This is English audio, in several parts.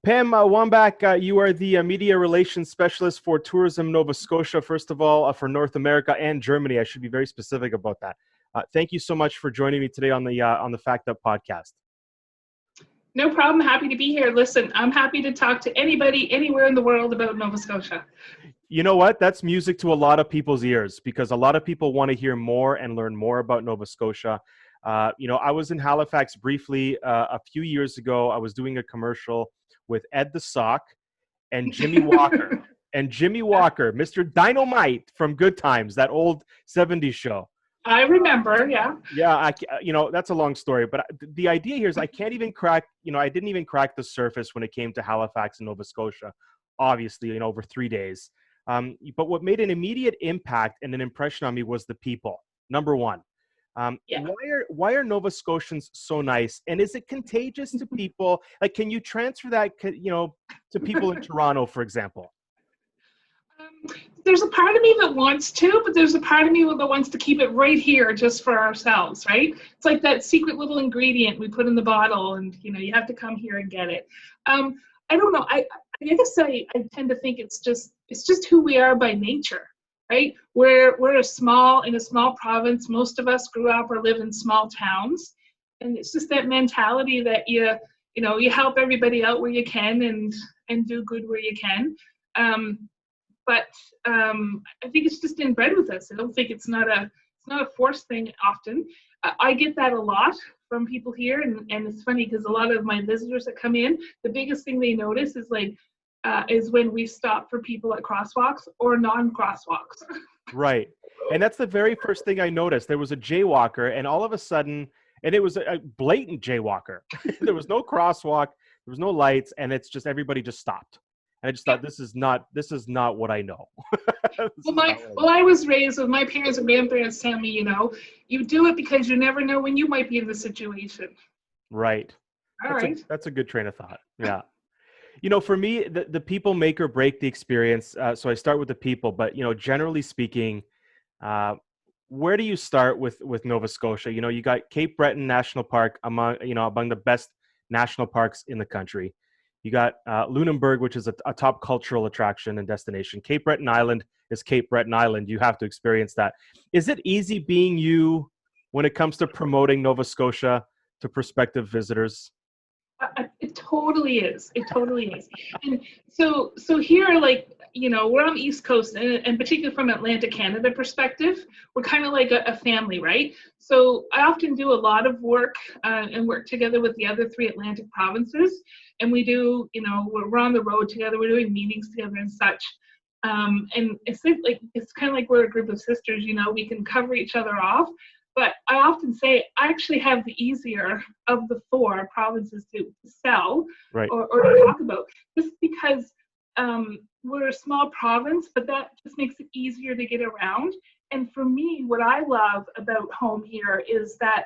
Pam Wamback, you are the media relations specialist for Tourism Nova Scotia, first of all, for North America and Germany. I should be very specific about that. Thank you so much for joining me today on the Fact Up podcast. No problem. Happy to be here. Listen, I'm happy to talk to anybody anywhere in the world about Nova Scotia. You know what? That's music to a lot of people's ears because a lot of people want to hear more and learn more about Nova Scotia. I was in Halifax briefly a few years ago. I was doing a commercial with Ed the Sock and Jimmy Walker. And Jimmy Walker, Mr. Dynamite from Good Times, that old 70s show. I remember, yeah. Yeah, that's a long story. But the idea here is I didn't even crack the surface when it came to Halifax and Nova Scotia, obviously, over 3 days. But what made an immediate impact and an impression on me was the people, number one. Why are Nova Scotians so nice? And is it contagious to people? Like, can you transfer that, to people in Toronto, for example? There's a part of me that wants to, but there's a part of me that wants to keep it right here just for ourselves, right? It's like that secret little ingredient we put in the bottle and, you have to come here and get it. I don't know. I guess I tend to think it's just who we are by nature, right? We're in a small province. Most of us grew up or live in small towns. And it's just that mentality that you help everybody out where you can and do good where you can. But I think it's just inbred with us. I don't think it's not a forced thing often. I get that a lot from people here, and it's funny because a lot of my visitors that come in, the biggest thing they notice is is when we stop for people at crosswalks or non-crosswalks. Right, and that's the very first thing I noticed. There was a jaywalker, and all of a sudden, and it was a blatant jaywalker. There was no crosswalk, there was no lights, and it's just everybody just stopped. And I just thought, this is not what I know. I was raised with my parents and grandparents telling me, you do it because you never know when you might be in the situation. Right. That's a good train of thought. Yeah. For me, the people make or break the experience. So I start with the people, but, generally speaking, where do you start with Nova Scotia? You got Cape Breton National Park among the best national parks in the country. You got Lunenburg, which is a top cultural attraction and destination. Cape Breton Island is Cape Breton Island. You have to experience that. Is it easy being you when it comes to promoting Nova Scotia to prospective visitors? It totally is. It totally is. And so here, we're on the East Coast, and particularly from Atlantic Canada perspective, we're kind of like a family, right? So I often do a lot of work and work together with the other 3 Atlantic provinces. And we do, we're on the road together, we're doing meetings together and such. And it's kind of like we're a group of sisters, we can cover each other off. But I often say I actually have the easier of the 4 provinces to sell, right, or to talk about, just because we're a small province, but that just makes it easier to get around. And for me, what I love about home here is that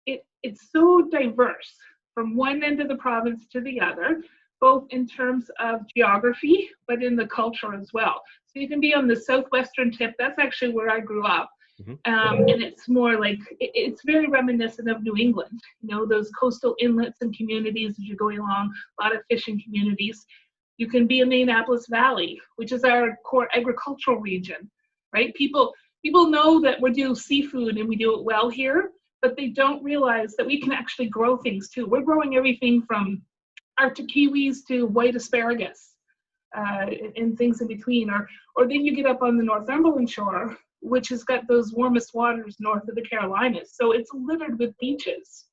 it's so diverse from one end of the province to the other, both in terms of geography, but in the culture as well. So you can be on the southwestern tip. That's actually where I grew up. And it's more like, it's very reminiscent of New England, those coastal inlets and communities as you're going along, a lot of fishing communities. You can be in the Annapolis Valley, which is our core agricultural region, right? People know that we do seafood and we do it well here, but they don't realize that we can actually grow things too. We're growing everything from Arctic kiwis to white asparagus and things in between. Or then you get up on the Northumberland shore, which has got those warmest waters north of the Carolinas. So it's littered with beaches.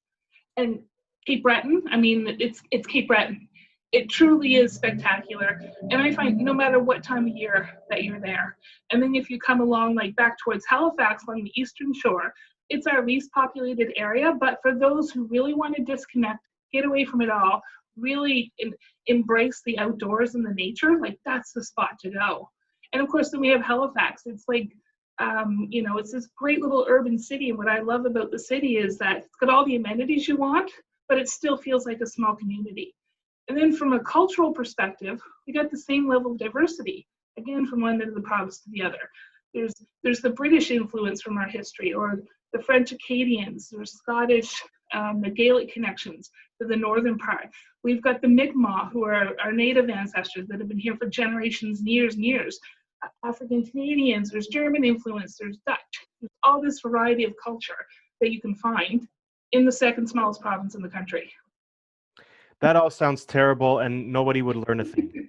And Cape Breton, it's Cape Breton. It truly is spectacular. And I find no matter what time of year that you're there. And then if you come along back towards Halifax along the eastern shore, it's our least populated area. But for those who really want to disconnect, get away from it all, really embrace the outdoors and the nature, that's the spot to go. And of course, then we have Halifax. It's it's this great little urban city. And what I love about the city is that it's got all the amenities you want, but it still feels like a small community. And then from a cultural perspective, we got the same level of diversity, again, from one end of the province to the other. There's the British influence from our history, or the French Acadians, or Scottish the Gaelic connections to the northern part. We've got the Mi'kmaq, who are our native ancestors that have been here for generations and years and years. African Canadians, there's German influence, there's Dutch, there's all this variety of culture that you can find in the second smallest province in the country. That all sounds terrible, and nobody would learn a thing.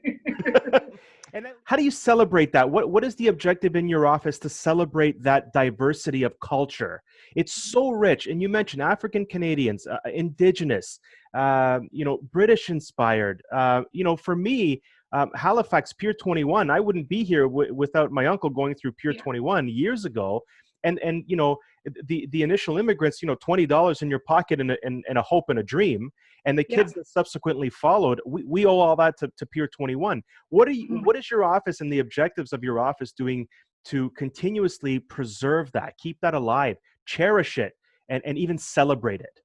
And how do you celebrate that? What is the objective in your office to celebrate that diversity of culture? It's so rich. And you mentioned African Canadians, Indigenous, British inspired. For me, Halifax Pier 21, I wouldn't be here without my uncle going through Pier 21 years ago. And the initial immigrants, $20 in your pocket and a hope and a dream. And the kids that subsequently followed, we owe all that to Pier 21. What is your office and the objectives of your office doing to continuously preserve that, keep that alive, cherish it, and even celebrate it?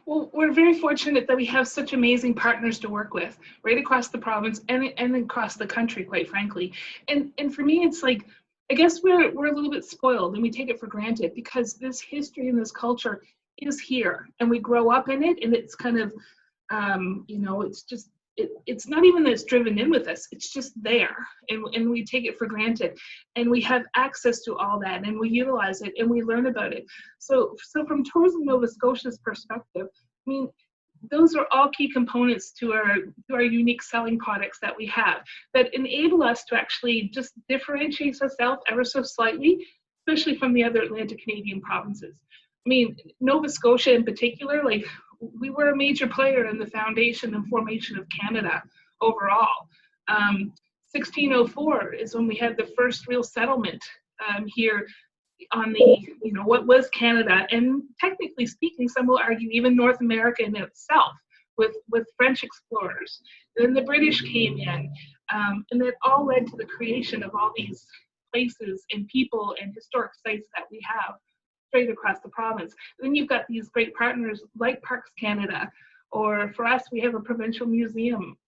Well, we're very fortunate that we have such amazing partners to work with right across the province and across the country, quite frankly. And for me, it's like, I guess we're a little bit spoiled and we take it for granted because this history and this culture is here and we grow up in it, and it's kind of it's just it's not even that it's driven in with us, it's just there, and we take it for granted, and we have access to all that and we utilize it and we learn about it. So from Tourism Nova Scotia's perspective, I mean, those are all key components to our unique selling products that we have that enable us to actually just differentiate ourselves ever so slightly, especially from the other Atlantic Canadian provinces. I mean, Nova Scotia in particular, like, we were a major player in the foundation and formation of Canada overall. 1604 is when we had the first real settlement here on the, what was Canada, and technically speaking, some will argue even North America in itself, with French explorers. Then the British came in, and that all led to the creation of all these places and people and historic sites that we have straight across the province. Then you've got these great partners like Parks Canada, or for us, we have a provincial museum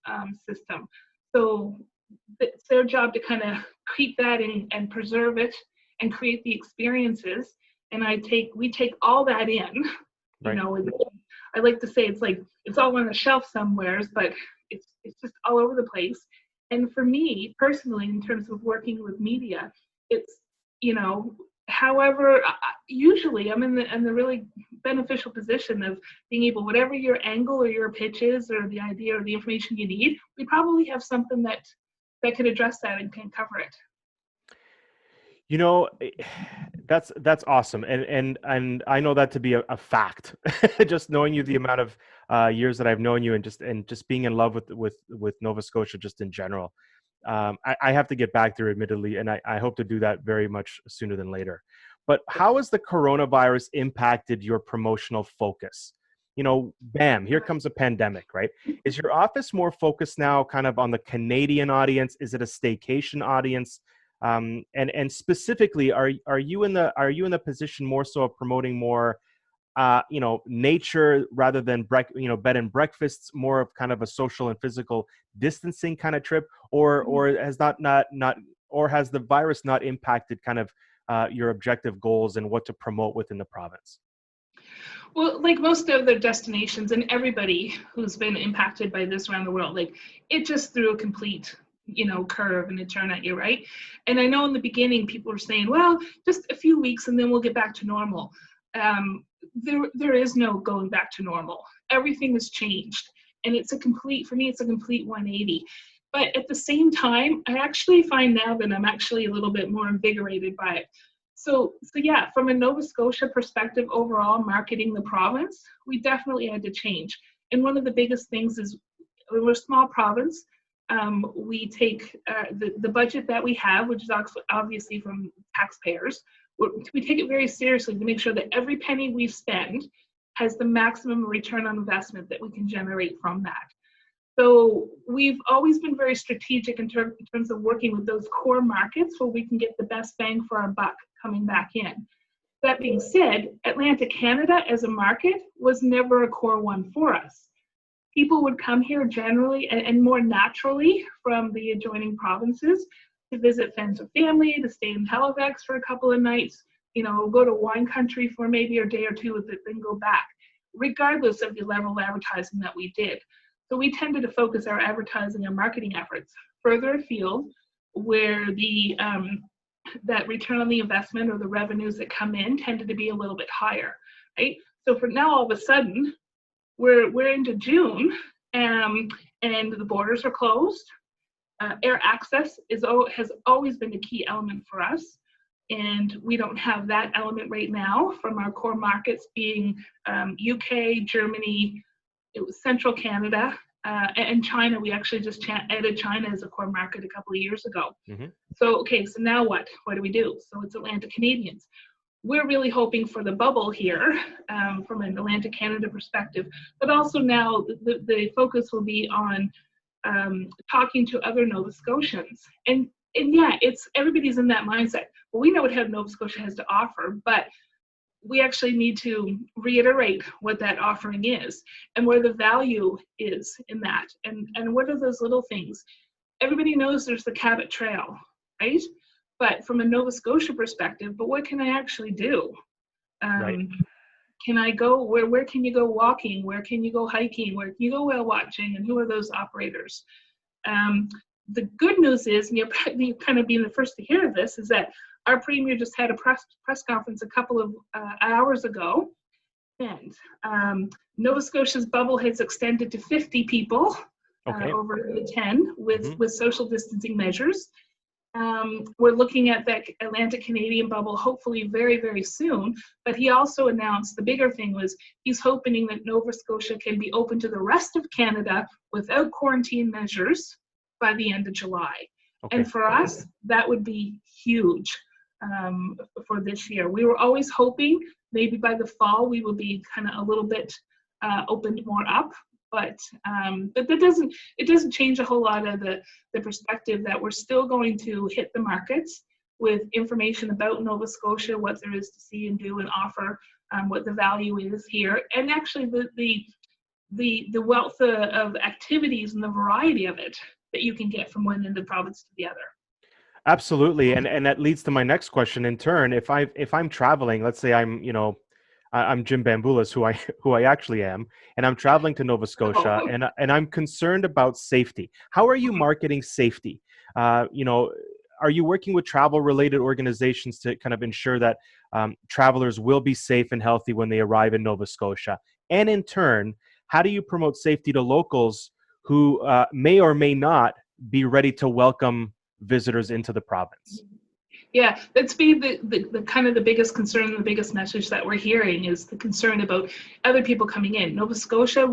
system. So it's their job to kind of keep that and preserve it and create the experiences. And we take all that in. Right. I like to say it's like it's all on a shelf somewheres, but it's just all over the place. And for me personally, in terms of working with media, it's however, usually I'm in the really beneficial position of being able, whatever your angle or your pitch is, or the idea or the information you need, we probably have something that could address that and can cover it. That's awesome, and I know that to be a fact. Just knowing you, the amount of years that I've known you, and just being in love with Nova Scotia just in general. I have to get back there, admittedly, and I hope to do that very much sooner than later. But how has the coronavirus impacted your promotional focus? Bam, here comes a pandemic, right? Is your office more focused now kind of on the Canadian audience? Is it a staycation audience? And specifically, are you in the position more so of promoting more nature rather than bed and breakfasts, more of kind of a social and physical distancing kind of trip, or has has the virus not impacted kind of your objective goals and what to promote within the province? Well, like most of the destinations and everybody who's been impacted by this around the world, like, it just threw a complete curve and a turn at you, right? And I know in the beginning people were saying, well, just a few weeks and then we'll get back to normal. There is no going back to normal. Everything has changed, and for me it's a complete 180. But at the same time, I actually find now that I'm actually a little bit more invigorated by it. So yeah, from a Nova Scotia perspective, overall marketing the province, we definitely had to change. And one of the biggest things is we're a small province. We take the budget that we have, which is obviously from taxpayers. We take it very seriously to make sure that every penny we spend has the maximum return on investment that we can generate from that. So we've always been very strategic in terms of working with those core markets where we can get the best bang for our buck coming back in. That being said, Atlantic Canada as a market was never a core one for us. People would come here generally and more naturally from the adjoining provinces to visit friends or family, to stay in Halifax for a couple of nights, go to wine country for maybe a day or two with it, then go back. regardless of the level of advertising that we did. So we tended to focus our advertising and marketing efforts further afield, where that return on the investment or the revenues that come in tended to be a little bit higher, right? So for now, all of a sudden, we're into June, and the borders are closed. Air access has always been a key element for us, and we don't have that element right now from our core markets being UK, Germany, it was Central Canada, and China. We actually just added China as a core market a couple of years ago. Mm-hmm. So now what? What do we do? So it's Atlantic Canadians. We're really hoping for the bubble here from an Atlantic Canada perspective, but also now the focus will be on talking to other Nova Scotians. And yeah, everybody's in that mindset. Well, we know what Nova Scotia has to offer, but we actually need to reiterate what that offering is and where the value is in that. And what are those little things? Everybody knows there's the Cabot Trail, right? But from a Nova Scotia perspective, but what can I actually do? Right. Can I go, where can you go walking? Where can you go hiking? Where can you go whale watching? And who are those operators? The good news is, and you're kind of being the first to hear this, is that our premier just had a press conference a couple of hours ago, and Nova Scotia's bubble has extended to 50 people over the 10 with social distancing measures. We're looking at that Atlantic Canadian bubble hopefully very, very soon, but he also announced the bigger thing was he's hoping that Nova Scotia can be open to the rest of Canada without quarantine measures by the end of July. Okay. And for us, that would be huge for this year. We were always hoping maybe by the fall we will be kind of a little bit opened more up. But it doesn't change a whole lot of the perspective that we're still going to hit the markets with information about Nova Scotia, what there is to see and do and offer, what the value is here, and actually the wealth of activities and the variety of it that you can get from one end of the province to the other. Absolutely, and that leads to my next question. In turn, if I'm traveling, let's say I'm Jim Bamboulas, who I actually am, and I'm traveling to Nova Scotia, and I'm concerned about safety. How are you marketing safety? Are you working with travel-related organizations to kind of ensure that travelers will be safe and healthy when they arrive in Nova Scotia? And in turn, how do you promote safety to locals who may or may not be ready to welcome visitors into the province? Yeah, that's been the kind of the biggest concern, the biggest message that we're hearing is the concern about other people coming in. Nova Scotia,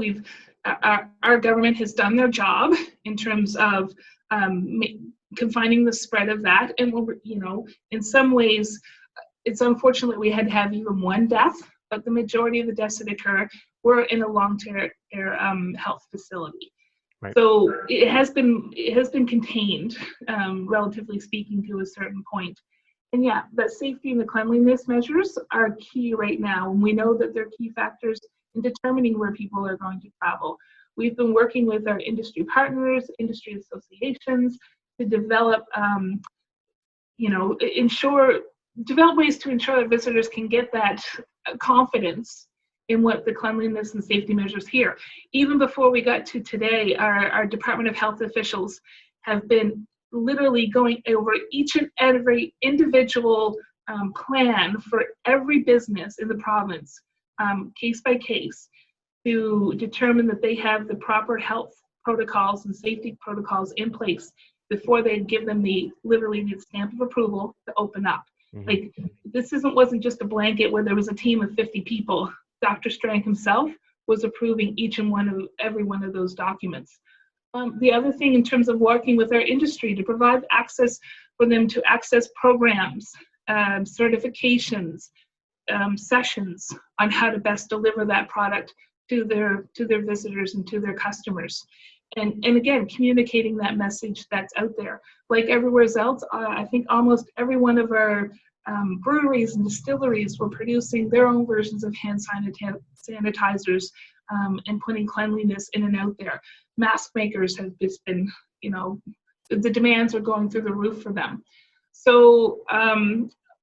our government has done their job in terms of confining the spread of that, and in some ways, it's unfortunate we had to have even one death, but the majority of the deaths that occur were in a long-term health facility. Right. So it has been contained, relatively speaking, to a certain point. And yeah, the safety and the cleanliness measures are key right now, and we know that they're key factors in determining where people are going to travel. We've been working with our industry partners, industry associations, to develop, develop ways to ensure that visitors can get that confidence in what the cleanliness and safety measures here. Even before we got to today, our Department of Health officials have been literally going over each and every individual plan for every business in the province, case by case, to determine that they have the proper health protocols and safety protocols in place before they give them literally the stamp of approval to open up. Mm-hmm. Like, this wasn't just a blanket where there was a team of 50 people. Dr. Strang himself was approving every one of those documents. The other thing in terms of working with our industry to provide access for them to access programs, certifications, sessions on how to best deliver that product to their visitors and to their customers. And again, communicating that message that's out there. Like everywhere else, I think almost every one of our breweries and distilleries were producing their own versions of hand sanitizers and putting cleanliness in and out there. Mask makers have just been, the demands are going through the roof for them. So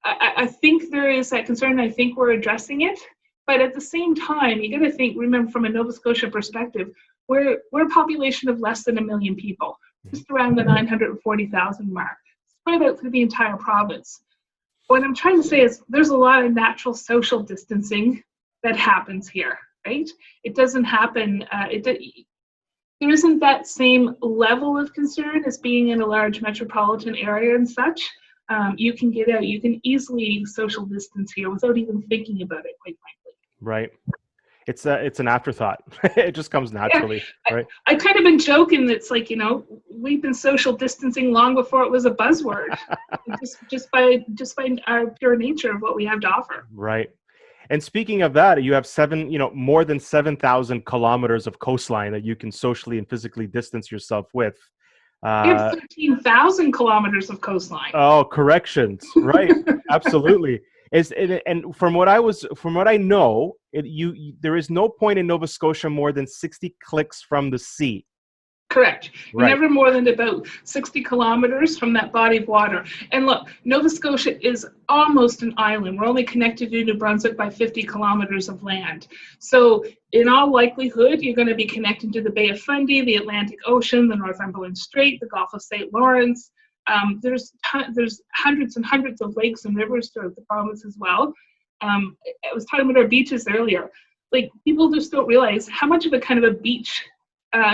I think there is that concern. I think we're addressing it. But at the same time, you got to remember from a Nova Scotia perspective, we're a population of less than 1 million people, just around the 940,000 mark, spread out through the entire province. What I'm trying to say is there's a lot of natural social distancing that happens here, right? It doesn't happen, there isn't that same level of concern as being in a large metropolitan area and such. You can get out, you can easily social distance here without even thinking about it, quite frankly. Right. It's an afterthought. It just comes naturally, yeah, right? I kind of been joking. It's like, we've been social distancing long before it was a buzzword, just by our pure nature of what we have to offer. Right. And speaking of that, you have more than 7,000 kilometers of coastline that you can socially and physically distance yourself with. We have 13,000 kilometers of coastline. Oh, corrections. Right. Absolutely. And from what I know, there is no point in Nova Scotia more than 60 clicks from the sea. Correct. You're Right. never more than about 60 kilometers from that body of water. And look, Nova Scotia is almost an island. We're only connected to New Brunswick by 50 kilometers of land. So in all likelihood, you're going to be connected to the Bay of Fundy, the Atlantic Ocean, the Northumberland Strait, the Gulf of St. Lawrence. There's hundreds and hundreds of lakes and rivers throughout the province as well. I was talking about our beaches earlier. Like, people just don't realize how much of a kind of a beach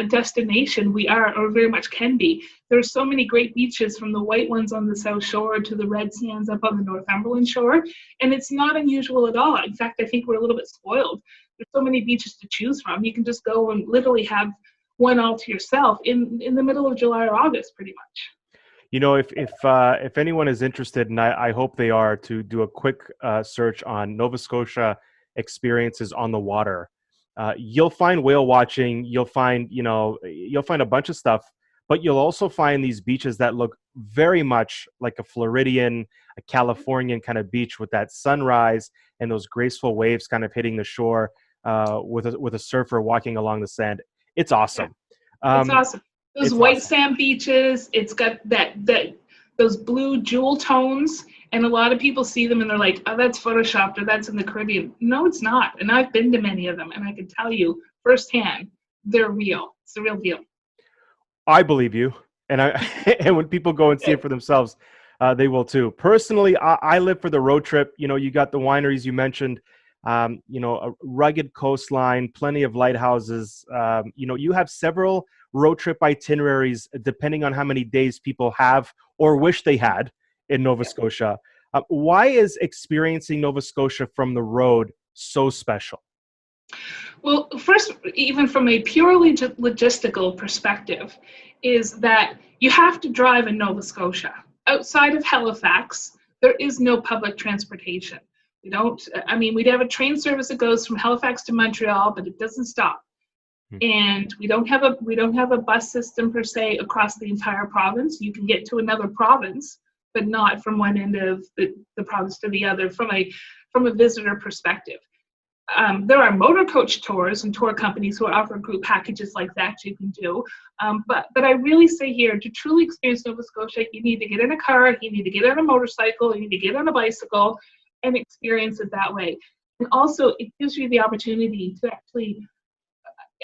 destination we are, or very much can be. There's so many great beaches, from the white ones on the South Shore to the red sands up on the Northumberland shore, and it's not unusual at all. In fact, I think we're a little bit spoiled. There's so many beaches to choose from. You can just go and literally have one all to yourself in the middle of July or August, pretty much. If anyone is interested, and I hope they are, to do a quick search on Nova Scotia experiences on the water. You'll find whale watching, you'll find a bunch of stuff, but you'll also find these beaches that look very much like a Floridian, a Californian kind of beach, with that sunrise and those graceful waves kind of hitting the shore, with a surfer walking along the sand. It's awesome. It's awesome. Those white sand beaches, it's got those blue jewel tones. And a lot of people see them and they're like, oh, that's Photoshopped, or that's in the Caribbean. No, it's not. And I've been to many of them, and I can tell you firsthand, they're real. It's the real deal. I believe you. And and when people go and see it for themselves, they will too. Personally, I live for the road trip. You got the wineries you mentioned, a rugged coastline, plenty of lighthouses. You have several road trip itineraries depending on how many days people have or wish they had in Nova Scotia. Why is experiencing Nova Scotia from the road so special? Well, first, even from a purely logistical perspective, is that you have to drive in Nova Scotia. Outside of Halifax, there is no public transportation. We'd have a train service that goes from Halifax to Montreal, but it doesn't stop. And we don't have a bus system per se across the entire province. You can get to another province, but not from one end of the province to the other from a visitor perspective. There are motor coach tours and tour companies who offer group packages like that you can do. But I really say here, to truly experience Nova Scotia, you need to get in a car, you need to get on a motorcycle, you need to get on a bicycle and experience it that way. And also, it gives you the opportunity to actually,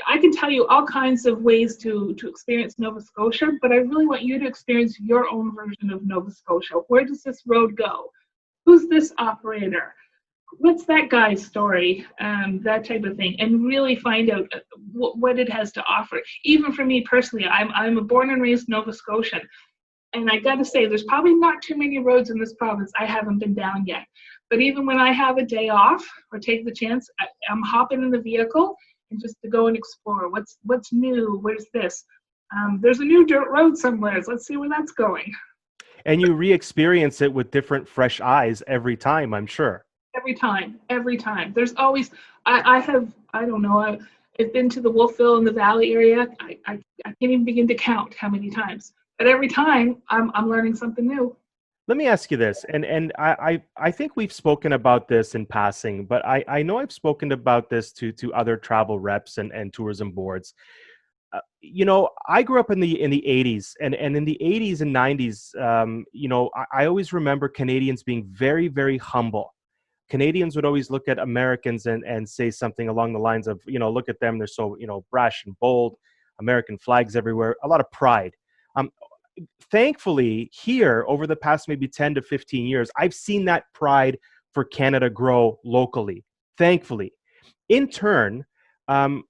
I can tell you all kinds of ways to experience Nova Scotia, but I really want you to experience your own version of Nova Scotia. Where does this road go? Who's this operator? What's that guy's story? That type of thing, and really find out what it has to offer. Even for me personally, I'm a born and raised Nova Scotian, and I got to say, there's probably not too many roads in this province I haven't been down yet. But even when I have a day off or take the chance, I'm hopping in the vehicle and just to go and explore what's new. Where's this? There's a new dirt road somewhere. Let's see where that's going. And you re-experience it with different, fresh eyes every time, I'm sure. Every time. There's always, I've been to the Wolfville and the Valley area. I can't even begin to count how many times. But every time, I'm learning something new. Let me ask you this, and I think we've spoken about this in passing, but I know I've spoken about this to other travel reps and tourism boards. I grew up in the 80s, and in the 80s and 90s, I always remember Canadians being very, very humble. Canadians would always look at Americans and say something along the lines of, look at them, they're so, brash and bold, American flags everywhere, a lot of pride. Thankfully, here over the past maybe 10 to 15 years, I've seen that pride for Canada grow locally, thankfully. In turn, I'm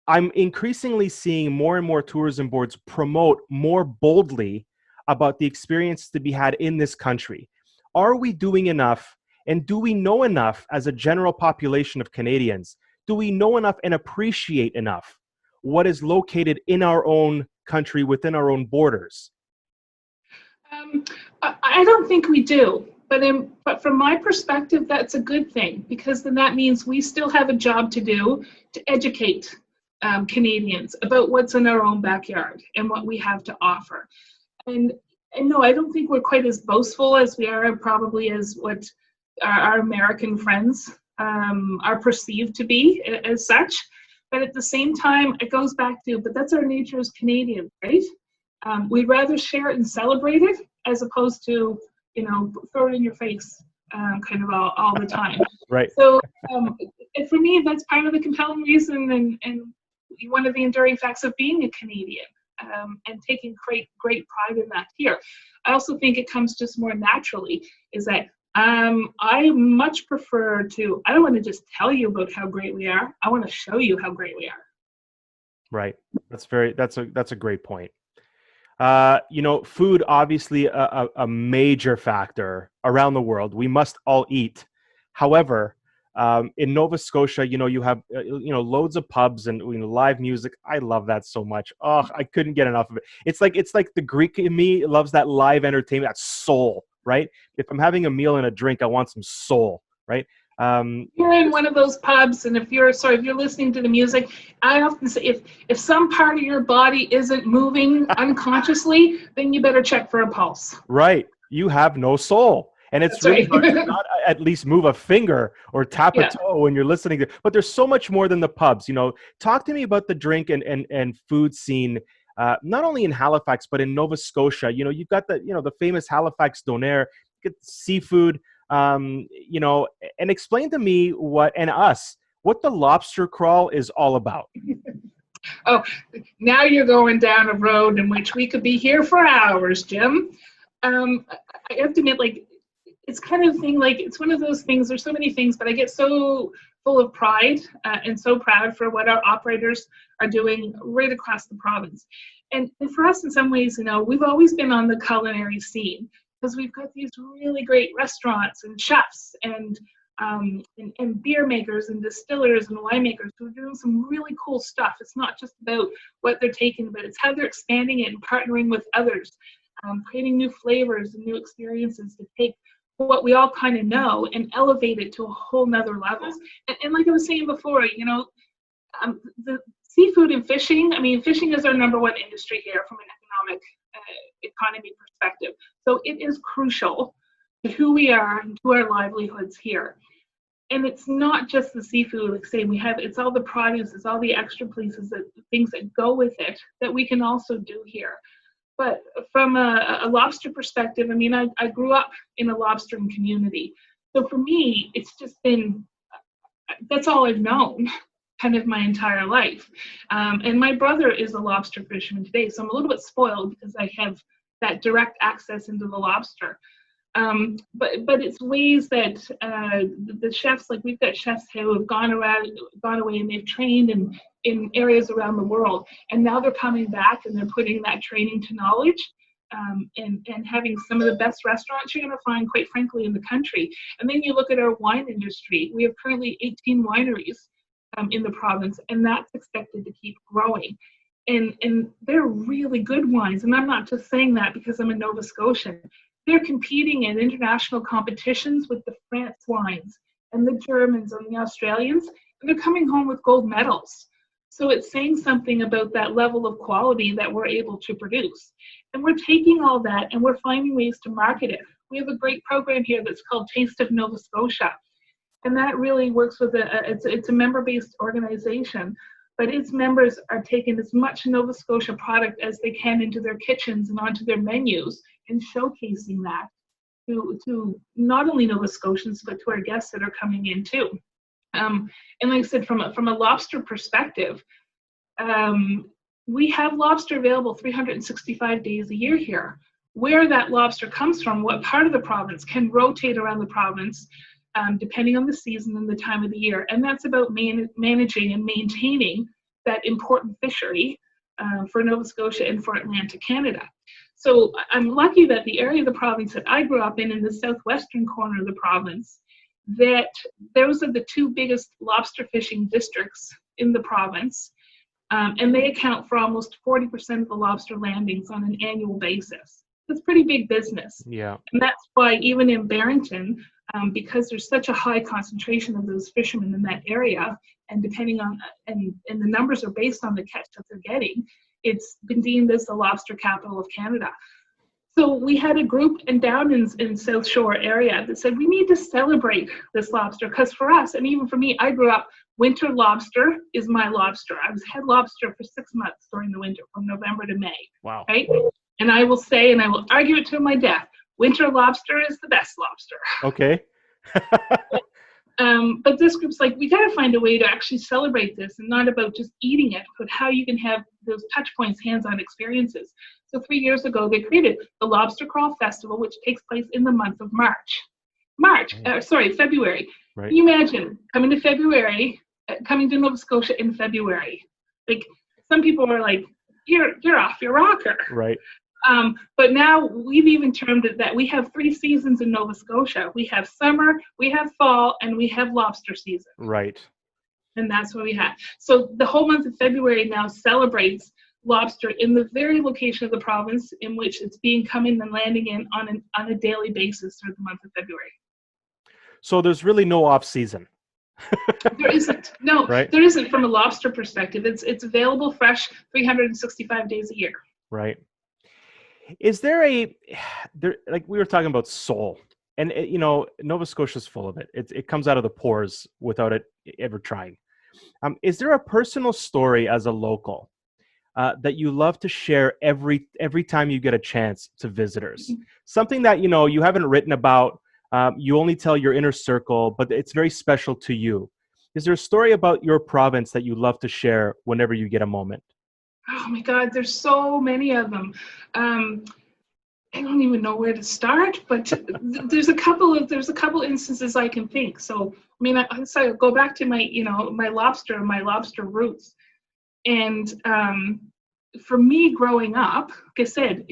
increasingly seeing more and more tourism boards promote more boldly about the experience to be had in this country. Are we doing enough? And do we know enough as a general population of Canadians? Do we know enough and appreciate enough what is located in our own country, within our own borders? I don't think we do, but from my perspective, that's a good thing, because then that means we still have a job to do to educate Canadians about what's in our own backyard and what we have to offer. And no, I don't think we're quite as boastful as we are probably as what our American friends are perceived to be as such. But at the same time, it goes back to, but that's our nature as Canadians, right? We'd rather share it and celebrate it as opposed to, throw it in your face kind of all the time. Right. So for me, that's part of the compelling reason and one of the enduring facts of being a Canadian and taking great pride in that here. I also think it comes just more naturally, is that I much prefer to, I don't want to just tell you about how great we are. I want to show you how great we are. Right. That's a great point. Food, obviously a major factor around the world. We must all eat. However, in Nova Scotia, you have, loads of pubs and live music. I love that so much. Oh, I couldn't get enough of it. It's like the Greek in me loves that live entertainment, that soul, right? If I'm having a meal and a drink, I want some soul, right? You're in one of those pubs, and if you're listening to the music, I often say if some part of your body isn't moving unconsciously, then you better check for a pulse. Right. You have no soul. And it's really hard to not at least move a finger or tap a toe when you're listening to. But there's so much more than the pubs. Talk to me about the drink and food scene, not only in Halifax but in Nova Scotia. You've got the famous Halifax donair, you get seafood. And explain to me what the Lobster Crawl is all about. Oh, now you're going down a road in which we could be here for hours, Jim. I have to admit, it's kind of thing, it's one of those things, there's so many things, but I get so full of pride and so proud for what our operators are doing right across the province. And for us, in some ways, we've always been on the culinary scene, because we've got these really great restaurants and chefs and beer makers and distillers and winemakers who are doing some really cool stuff. It's not just about what they're taking, but it's how they're expanding it and partnering with others, creating new flavors and new experiences to take what we all kind of know and elevate it to a whole nother levels. And like I was saying before, the seafood and fishing, fishing is our number one industry here from an economy perspective. So it is crucial to who we are and to our livelihoods here. And it's not just the seafood, like saying it's all the produce, it's all the extra things that go with it that we can also do here. But from a lobster perspective, I grew up in a lobstering community. So for me, it's just been, that's all I've known kind of my entire life. And my brother is a lobster fisherman today, so I'm a little bit spoiled because I have that direct access into the lobster. But it's ways that the chefs, we've got chefs who have gone away and they've trained in areas around the world, and now they're coming back and they're putting that training to knowledge, and having some of the best restaurants you're going to find, quite frankly, in the country. And then you look at our wine industry. We have currently 18 wineries in the province, and that's expected to keep growing. And they're really good wines, and I'm not just saying that because I'm a Nova Scotian. They're competing in international competitions with the France wines and the Germans and the Australians, and they're coming home with gold medals. So it's saying something about that level of quality that we're able to produce. And we're taking all that and we're finding ways to market it. We have a great program here that's called Taste of Nova Scotia. And that really works with it's a member-based organization, but its members are taking as much Nova Scotia product as they can into their kitchens and onto their menus and showcasing that to not only Nova Scotians, but to our guests that are coming in too. And like I said, from a lobster perspective, we have lobster available 365 days a year here. Where that lobster comes from, what part of the province, can rotate around the province depending on the season and the time of the year. And that's about managing and maintaining that important fishery for Nova Scotia and for Atlantic Canada. So I'm lucky that the area of the province that I grew up in the southwestern corner of the province, that those are the two biggest lobster fishing districts in the province. And they account for almost 40% of the lobster landings on an annual basis. It's pretty big business. Yeah. And that's why even in Barrington, because there's such a high concentration of those fishermen in that area, and depending on, and the numbers are based on the catch that they're getting, it's been deemed as the lobster capital of Canada. So we had a group down in South Shore area that said, we need to celebrate this lobster, because for us, and even for me, I grew up, winter lobster is my lobster. I was head lobster for 6 months during the winter, from November to May. Wow. Right? And I will say, and I will argue it to my death, winter lobster is the best lobster. Okay. But this group's like, we got to find a way to actually celebrate this, and not about just eating it, but how you can have those touch points, hands-on experiences. So 3 years ago, they created the Lobster Crawl Festival, which takes place in the month of February. Right. Can you imagine coming to February, coming to Nova Scotia in February? Like, some people are like, you're off your rocker. Right. But now we've even termed it that we have 3 seasons in Nova Scotia. We have summer, we have fall, and we have lobster season. Right. And that's what we have. So the whole month of February now celebrates lobster in the very location of the province in which it's being coming and landing in on a daily basis through the month of February. So there's really no off season. There isn't. No, right? There isn't from a lobster perspective. It's available fresh 365 days a year. Right. Is there like we were talking about soul, and Nova Scotia's full of it. It comes out of the pores without it ever trying. Is there a personal story as a local that you love to share every time you get a chance to visitors? Something that you haven't written about, you only tell your inner circle, but it's very special to you. Is there a story about your province that you love to share whenever you get a moment? Oh my God, there's so many of them. I don't even know where to start, but there's a couple instances I can think. So I mean, I go back to my my lobster roots, and for me growing up, like I said,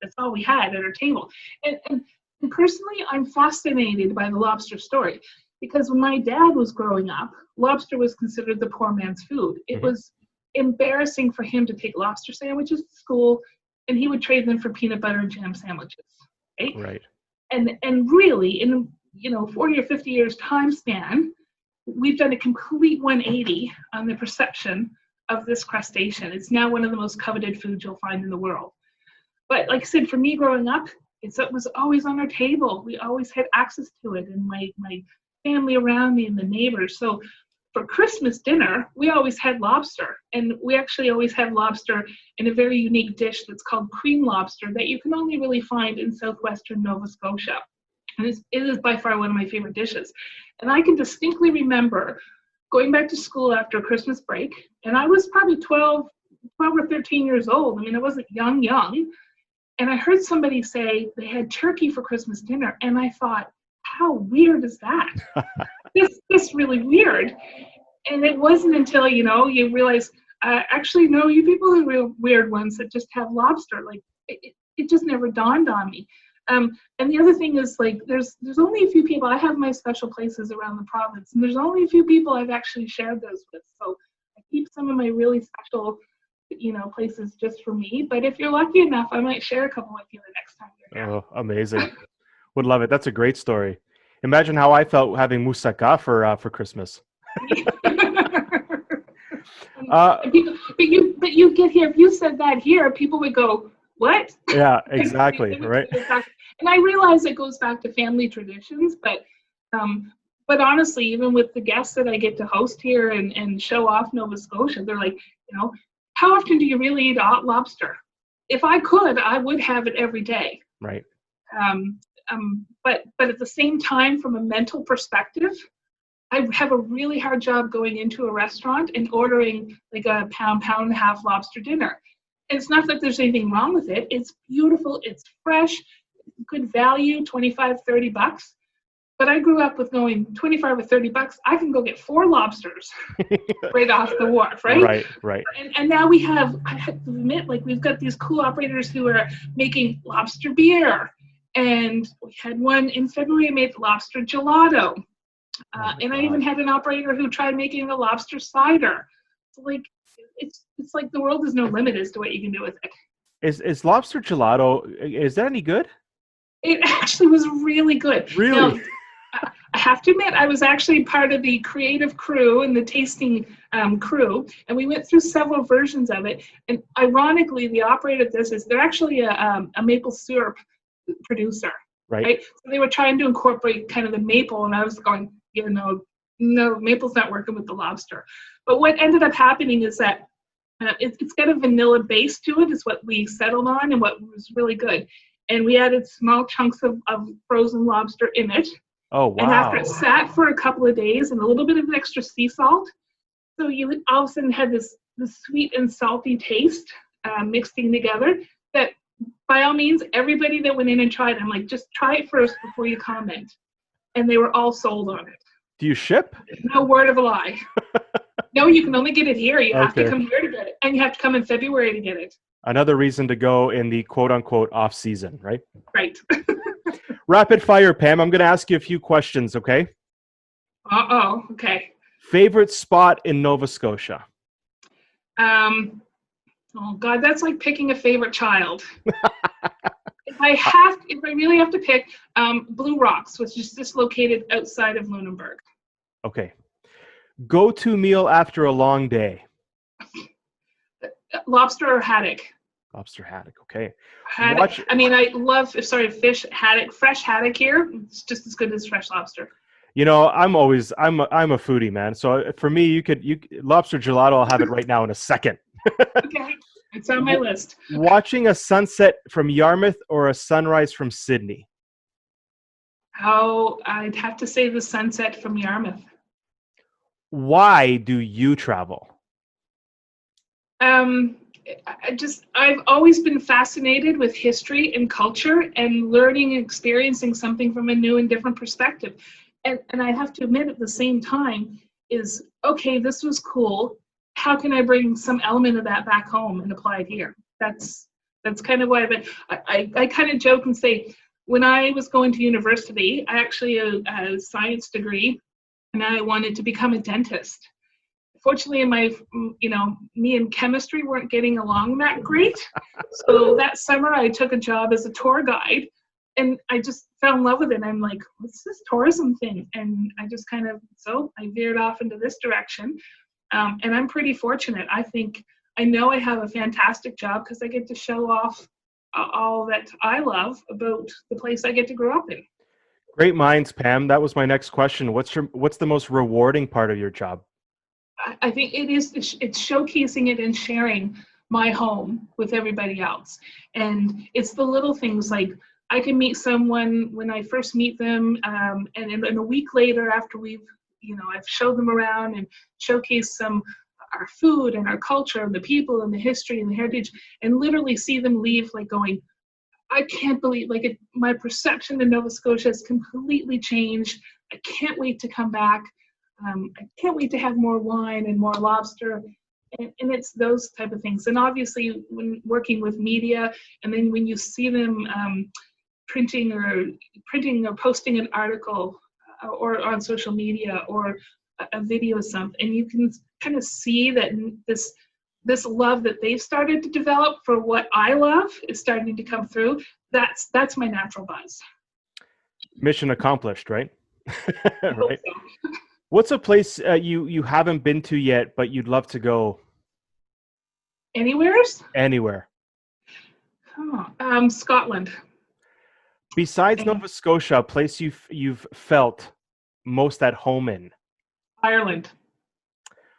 that's all we had at our table. And personally, I'm fascinated by the lobster story, because when my dad was growing up, lobster was considered the poor man's food. It was embarrassing for him to take lobster sandwiches to school, and he would trade them for peanut butter and jam sandwiches. Right. And really, in 40 or 50 years time span, we've done a complete 180 on the perception of this crustacean. It's now one of the most coveted foods you'll find in the world. But like I said, for me growing up, it was always on our table. We always had access to it, and my family around me and the neighbors. So for Christmas dinner, we always had lobster, and we actually always had lobster in a very unique dish that's called cream lobster that you can only really find in southwestern Nova Scotia. And it is by far one of my favorite dishes. And I can distinctly remember going back to school after Christmas break, and I was probably 12 or 13 years old. I mean, I wasn't young. And I heard somebody say they had turkey for Christmas dinner, and I thought, how weird is that? This really weird. And it wasn't until, you realize, actually, no, you people are real weird ones that just have lobster. Like, it just never dawned on me. And the other thing is, like, there's only a few people. I have my special places around the province, and there's only a few people I've actually shared those with. So I keep some of my really special, places just for me. But if you're lucky enough, I might share a couple with you the next time you're there. Oh, amazing. Would love it. That's a great story. Imagine how I felt having moussaka for Christmas. But you get here, if you said that here, people would go, what? Yeah, exactly. Right. And I realize it goes back to family traditions, but honestly, even with the guests that I get to host here and show off Nova Scotia, they're like, how often do you really eat lobster? If I could, I would have it every day. Right. But at the same time, from a mental perspective, I have a really hard job going into a restaurant and ordering like a pound and a half lobster dinner. And it's not that there's anything wrong with it. It's beautiful, it's fresh, good value, 25, $30. But I grew up with going 25 or $30, I can go get 4 lobsters right off the wharf, right? Right. And now we have, I have to admit, like we've got these cool operators who are making lobster beer. And we had one in February made Lobster Gelato. And I even had an operator who tried making a lobster cider. So like, it's like the world is no limit as to what you can do with it. Is Lobster Gelato, is that any good? It actually was really good. Really? Now, I have to admit, I was actually part of the creative crew and the tasting crew, and we went through several versions of it. And ironically, the operator of this they're actually a maple syrup producer, right? So they were trying to incorporate kind of the maple, and I was going, no, maple's not working with the lobster. But what ended up happening is that it's got a vanilla base to it, is what we settled on, and what was really good. And we added small chunks of frozen lobster in it. Oh, wow. And after it sat for a couple of days and a little bit of extra sea salt, so you all of a sudden had this sweet and salty taste mixing together that, by all means, everybody that went in and tried it, I'm like, just try it first before you comment. And they were all sold on it. Do you ship? No word of a lie. No, you can only get it here. You have to come here to get it. And you have to come in February to get it. Another reason to go in the quote-unquote off-season, right? Right. Rapid fire, Pam. I'm going to ask you a few questions, okay? Okay. Favorite spot in Nova Scotia? Oh, God, that's like picking a favorite child. If I really have to pick, Blue Rocks, which is just located outside of Lunenburg. Okay. Go-to meal after a long day? Lobster or haddock? Lobster haddock, okay. Haddock. I love, fish haddock. Fresh haddock here, it's just as good as fresh lobster. You know, I'm a foodie, man. So for me, you Lobster Gelato, I'll have it right now in a second. Okay, it's on my list. Watching a sunset from Yarmouth or a sunrise from Sydney? Oh, I'd have to say the sunset from Yarmouth. Why do you travel? I've always been fascinated with history and culture and learning and experiencing something from a new and different perspective. And I have to admit at the same time is, okay, this was cool. How can I bring some element of that back home and apply it here? That's kind of why I kind of joke and say, when I was going to university, I actually had a science degree and I wanted to become a dentist. Fortunately, me and chemistry weren't getting along that great. So that summer I took a job as a tour guide and I just fell in love with it. I'm like, what's this tourism thing? And I just I veered off into this direction. And I'm pretty fortunate. I know I have a fantastic job because I get to show off all that I love about the place I get to grow up in. Great minds, Pam. That was my next question. What's the most rewarding part of your job? I think it's showcasing it and sharing my home with everybody else. And it's the little things like I can meet someone when I first meet them, and in a week later after I've showed them around and showcased our food and our culture and the people and the history and the heritage, and literally see them leave like going, I can't believe, my perception of Nova Scotia has completely changed. I can't wait to come back. I can't wait to have more wine and more lobster. And it's those type of things. And obviously when working with media, and then when you see them printing or posting an article or on social media or a video of something, and you can kind of see that this love that they've started to develop for what I love is starting to come through. That's my natural buzz. Mission accomplished, right? Right. So. What's a place you haven't been to yet, but you'd love to go? Anywhere. Scotland. Besides Nova Scotia, a place you've felt most at home in? Ireland.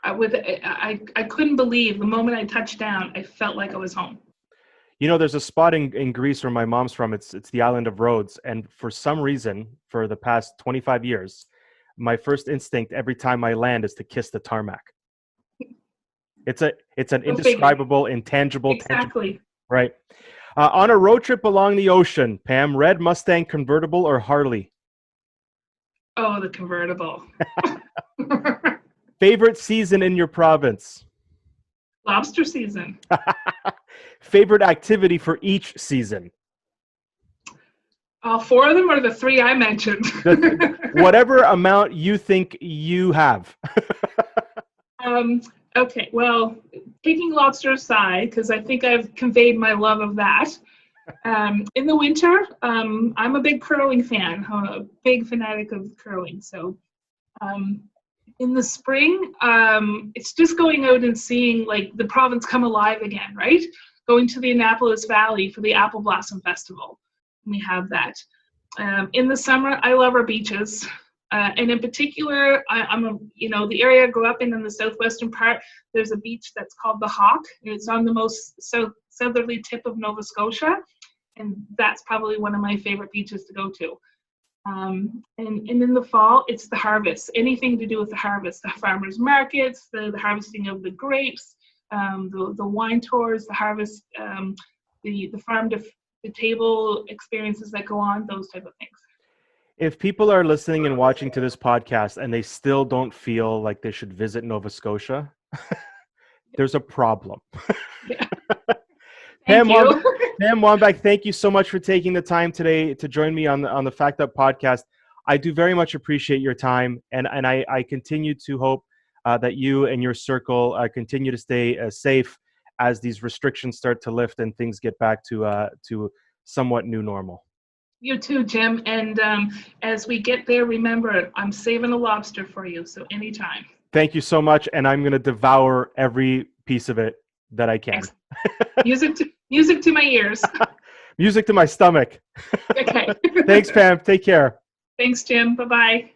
I couldn't believe the moment I touched down, I felt like I was home. There's a spot in Greece where my mom's from. It's the island of Rhodes, and for some reason, for the past 25 years, my first instinct every time I land is to kiss the tarmac. It's an indescribable, intangible, exactly. Tangible, right? On a road trip along the ocean, Pam, red Mustang convertible or Harley? Oh, the convertible. Favorite season in your province? Lobster season. Favorite activity for each season? All 4 of them, or the 3 I mentioned? Whatever amount you think you have. Okay, well, taking lobster aside, because I think I've conveyed my love of that. In the winter, I'm a big curling fan. I'm a big fanatic of curling. So in the spring, it's just going out and seeing like the province come alive again, right? Going to the Annapolis Valley for the Apple Blossom Festival. We have that. In the summer, I love our beaches. And in particular, the area I grew up in the southwestern part, there's a beach that's called the Hawk. It's on the most southerly tip of Nova Scotia. And that's probably one of my favorite beaches to go to. And in the fall, it's the harvest. Anything to do with the harvest, the farmers markets, the harvesting of the grapes, the wine tours, the harvest, the farm to table experiences that go on, those type of things. If people are listening and watching to this podcast and they still don't feel like they should visit Nova Scotia, there's a problem. Yeah. Pam Wamback, thank you so much for taking the time today to join me on the Fact Up podcast. I do very much appreciate your time, and I continue to hope that you and your circle continue to stay safe as these restrictions start to lift and things get back to somewhat new normal. You too, Jim. And as we get there, remember, I'm saving a lobster for you, so anytime. Thank you so much, and I'm going to devour every piece of it that I can. Music to my ears. Music to my stomach. Okay. Thanks, Pam. Take care. Thanks, Jim. Bye-bye.